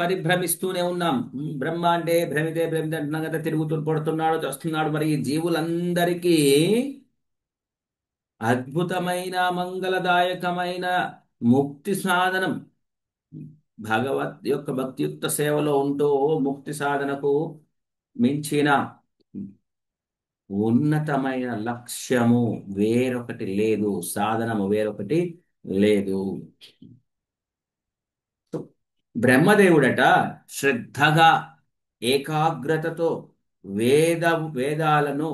పరిభ్రమిస్తూనే ఉన్నాం. బ్రహ్మ అంటే భ్రమితే అంటున్నాం కదా, తిరుగుతూ పడుతున్నాడు వస్తున్నాడు. మరి ఈ జీవులందరికీ అద్భుతమైన మంగళదాయకమైన ముక్తి సాధనం భగవత్ యొక్క భక్తియుక్త సేవలో ఉంటూ ముక్తి సాధనకు మించిన ఉన్నతమైన లక్ష్యము వేరొకటి లేదు, సాధనము వేరొకటి లేదు. బ్రహ్మదేవుడట శ్రద్ధగా ఏకాగ్రతతో వేదాలను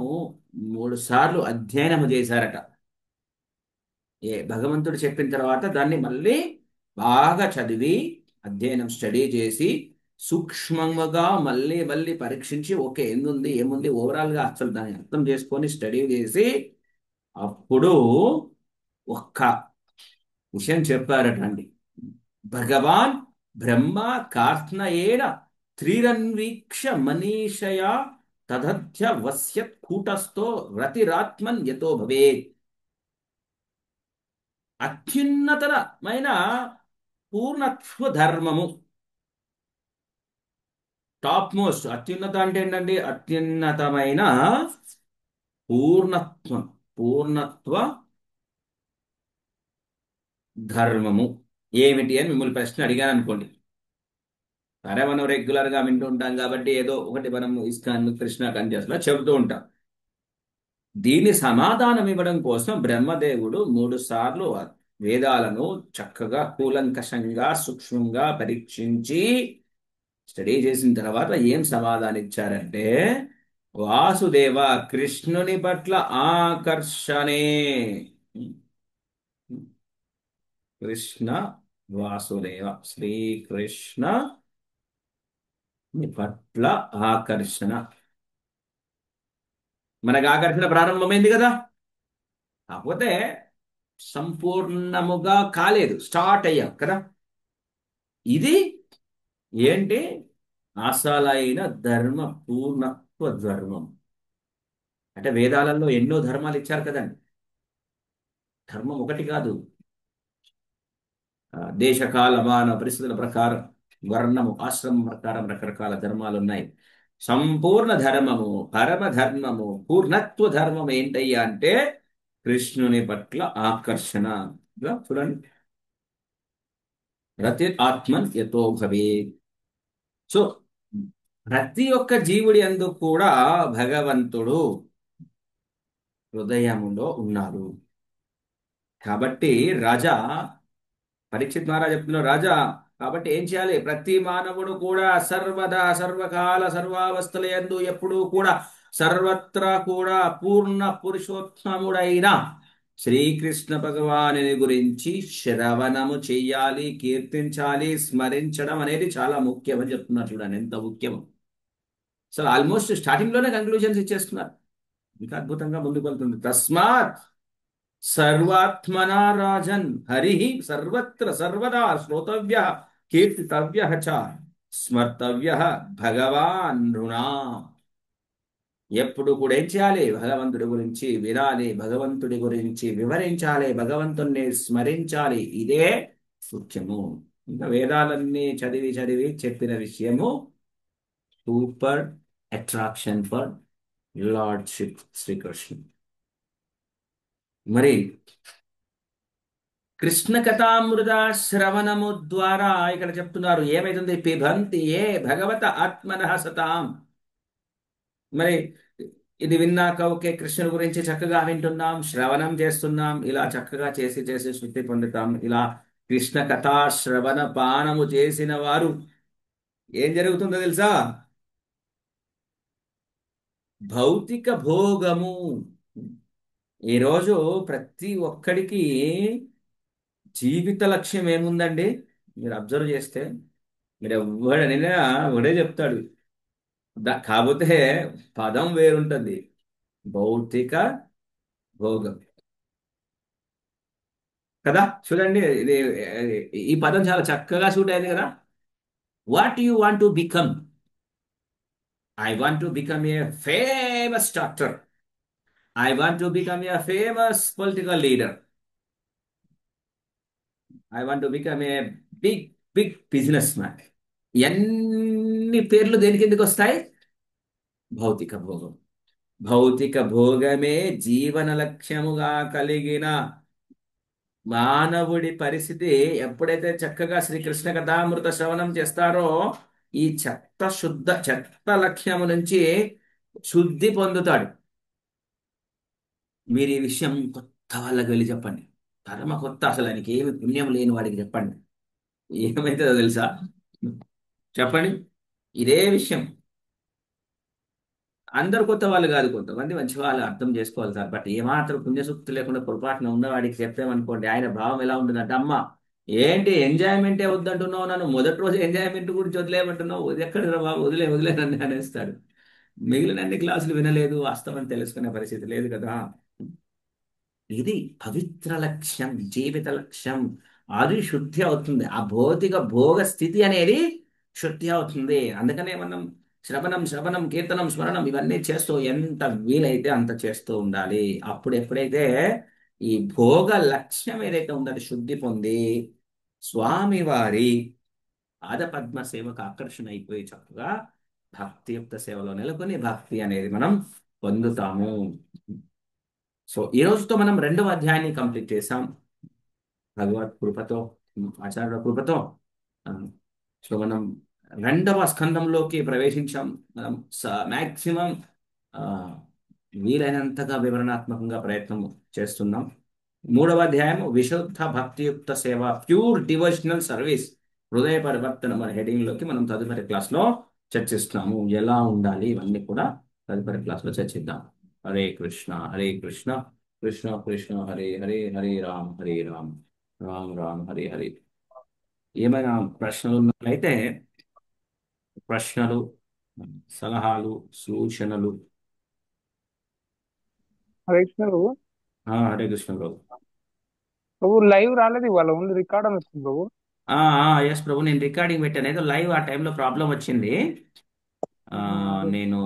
3 సార్లు అధ్యయనము చేశారట. భగవంతుడు చెప్పిన తర్వాత దాన్ని మళ్ళీ బాగా చదివి అధ్యయనం స్టడీ చేసి సూక్ష్మంగా మళ్ళీ మళ్ళీ పరీక్షించి ఓకే ఎందుంది ఏముంది ఓవరాల్ గా అసలు దాన్ని అర్థం చేసుకొని స్టడీ చేసి అప్పుడు ఒక్క విషయం చెప్పారటండి. భగవాన్ బ్రహ్మ కార్త్నయేన త్రిరన్వీక్ష మనీషయా తదధ్య వస్యత్ కూటస్థో రతిరాత్మన్ యతో భవేత్. అత్యున్నతమైన పూర్ణత్వ ధర్మము, టాప్ మోస్ట్. అత్యున్నత అంటే ఏంటండి? అత్యున్నతమైన పూర్ణత్వ ధర్మము ఏమిటి అని మిమ్మల్ని ప్రశ్న అడిగాను అనుకోండి. సరే, మనం రెగ్యులర్ గా వింటూ ఉంటాం కాబట్టి ఏదో ఒకటి మనం ఇస్కాన్ కృష్ణ కన్యాస్లో చెబుతూ ఉంటాం. దీని సమాధానం ఇవ్వడం కోసం బ్రహ్మదేవుడు 3 సార్లు వేదాలను చక్కగా కూలంకషంగా సూక్ష్మంగా పరీక్షించి స్టడీ చేసిన తర్వాత ఏం సమాధానం ఇచ్చారంటే, వాసుదేవ కృష్ణుని పట్ల ఆకర్షణే. కృష్ణ వాసుదేవ శ్రీకృష్ణ పట్ల ఆకర్షణ. మనకు ఆకర్షణ ప్రారంభమైంది కదా, కాకపోతే సంపూర్ణముగా కాలేదు, స్టార్ట్ అయ్యాం కదా. ఇది ఏంటి? అసలైన ధర్మ పూర్ణత్వ ధర్మం. అంటే వేదాలలో ఎన్నో ధర్మాలు ఇచ్చారు కదండి. ధర్మం ఒకటి కాదు, దేశకాల మాన పరిస్థితుల ప్రకారం వర్ణము ఆశ్రమం ప్రకారం రకరకాల ధర్మాలు ఉన్నాయి. సంపూర్ణ ధర్మము పరమ ధర్మము పూర్ణత్వ ధర్మం ఏంటయ్యా అంటే కృష్ణుని పట్ల ఆకర్షణ. చూడండి, రతి ఆత్మన్ యతో భవేత్. సో ప్రతి ఒక్క జీవుడి యందు కూడా భగవంతుడు హృదయములో ఉన్నారు. కాబట్టి రాజా పరీక్షిత్ మహారాజ్ చెప్తున్నారు, రాజా కాబట్టి ఏం చేయాలి? ప్రతి మానవుడు కూడా సర్వదా సర్వకాల సర్వావస్థల యందు ఎప్పుడూ కూడా సర్వత్రా కూడా పూర్ణ పురుషోత్తముడైన శ్రీకృష్ణ భగవానుని గురించి శ్రవణము చెయ్యాలి, కీర్తించాలి, స్మరించడం అనేది చాలా ముఖ్యమని చెప్తున్నారు. చూడండి ఎంత ముఖ్యమో. అసలు ఆల్మోస్ట్ స్టార్టింగ్ లోనే కంక్లూజన్స్ ఇచ్చేస్తున్నారు. ఇంకా అద్భుతంగా ముందుకు వెళ్తుంది. తస్మాత్ సర్వాత్మనా రాజన్ హరి సర్వత్ర సర్వదా శ్రోతవ్య కీర్తితవ్య చ స్మర్తవ్య భగవాన్ నృణా. ఎప్పుడు కూడా ఏం చేయాలి? భగవంతుడి గురించి వినాలి, భగవంతుడి గురించి వివరించాలి, భగవంతుణ్ణి స్మరించాలి. ఇదే ముఖ్యము. ఇంకా వేదాలన్నీ చదివి చదివి చెప్పిన విషయము super attraction for lordship Shrikrishna. మరి కృష్ణ కథామృత శ్రవణము ద్వారా ఇక్కడ చెప్తున్నారు ఏమైతుంది? పిబంతి ఏ భగవత ఆత్మనః సతాం. మరి ఇది విన్నాక ఓకే, కృష్ణుని గురించి చక్కగా వింటున్నాం, శ్రవణం చేస్తున్నాం, ఇలా చక్కగా చేసి చేసి శుద్ధి పొందుతాం. ఇలా కృష్ణ కథా శ్రవణ పానము చేసిన వారు ఏం జరుగుతుందో తెలుసా? భౌతిక భోగము. ఈరోజు ప్రతి ఒక్కడికి జీవిత లక్ష్యం ఏముందండి? మీరు అబ్జర్వ్ చేస్తే మీరు ఎవడనైనా ఒకడే చెప్తాడు. కాకపోతే పదం వేరుంటుంది. భౌతిక భోగం కదా. చూడండి ఇది ఈ పదం చాలా చక్కగా సూట్ అయింది కదా. What you want to become? I want to become a famous doctor. I want to become a famous political leader. I want to become a big big businessman. ఎన్ని పేర్లు దేనికి ఎందుకు వస్తాయి? భౌతిక భోగం. భౌతిక భోగమే జీవన లక్ష్యముగా కలిగిన మానవుడి పరిస్థితి ఎప్పుడైతే చక్కగా శ్రీకృష్ణ కథామృత శ్రవణం చేస్తారో ఈ చెత్త లక్ష్యము నుంచి శుద్ధి పొందుతాడు. మీరు ఈ విషయం కొత్త వాళ్ళకి వెళ్ళి చెప్పండి. పరమ కొత్త, అసలు ఆయనకి ఏమి పుణ్యం లేని వాడికి చెప్పండి. ఏమైతుందో తెలుసా? చెప్పండి. ఇదే విషయం అందరు కొత్త వాళ్ళు కాదు, కొంతమంది మంచి వాళ్ళు అర్థం చేసుకోవాలి సార్. బట్ ఏమాత్రం పుణ్యసూక్తి లేకుండా పొరపాటున ఉన్నవాడికి చెప్పామనుకోండి, ఆయన భావం ఎలా ఉంటుందంటే, అమ్మ ఏంటి ఎంజాయ్మెంటే వద్దంటున్నావు, నన్ను మొదటి రోజు ఎంజాయ్మెంట్ గురించి వదిలేయమంటున్నావు, ఎక్కడ బాబు వదిలేనని అనేస్తాడు. మిగిలిన అన్ని క్లాసులు వినలేదు, వాస్తవం తెలుసుకునే పరిస్థితి లేదు కదా. ఇది పవిత్ర లక్ష్యం, జీవిత లక్ష్యం. అది శుద్ధి అవుతుంది. ఆ భౌతిక భోగ స్థితి అనేది శుద్ధి అవుతుంది. అందుకనే మనం శ్రవణం శ్రవణం కీర్తనం స్మరణం ఇవన్నీ చేస్తూ ఎంత వీలైతే అంత చేస్తూ ఉండాలి. అప్పుడు ఎప్పుడైతే ఈ భోగ లక్ష్యం ఏదైతే ఉందో అది శుద్ధి పొంది స్వామివారి పాదపద్మ సేవకు ఆకర్షణ అయిపోయి చక్కగా భక్తియుక్త సేవలో నెలకొని భక్తి అనేది మనం పొందుతాము. సో ఈ రోజుతో మనం 2వ అధ్యాయాన్ని కంప్లీట్ చేసాం భగవత్ కృపతో, ఆచార్యుల కృపతో. సో మనం 2వ స్కంధంలోకి ప్రవేశించాం. మనం మ్యాక్సిమం వీలైనంతగా వివరణాత్మకంగా ప్రయత్నం చేస్తున్నాం. 3వ అధ్యాయం విశుద్ధ భక్తియుక్త సేవ, ప్యూర్ డివోషనల్ సర్వీస్, హృదయ పరివర్తన మన హెడింగ్ లోకి మనం తదుపరి క్లాస్ లో చర్చిస్తున్నాము. ఎలా ఉండాలి ఇవన్నీ కూడా తదుపరి క్లాస్ లో చర్చిద్దాం. హరే కృష్ణ హరే కృష్ణ కృష్ణ కృష్ణ హరే హరే హరే రామ్ హరే రామ్ రామ్ రామ్ హరే హరే. ఏమైనా ప్రశ్నలు ఉన్నట్లయితే ప్రశ్నలు, సలహాలు, సూచనలు. హరే కృష్ణ ప్రభు. హరే కృష్ణ ప్రభు. ప్రభు లైవ్ రాలేదు ఇవాళ, ఓన్లీ రికార్డ్ అని వచ్చింది ప్రభు. ఎస్ ప్రభు, నేను రికార్డింగ్ పెట్టాను. ఏదో లైవ్ ఆ టైంలో ప్రాబ్లం వచ్చింది. అదే. నేను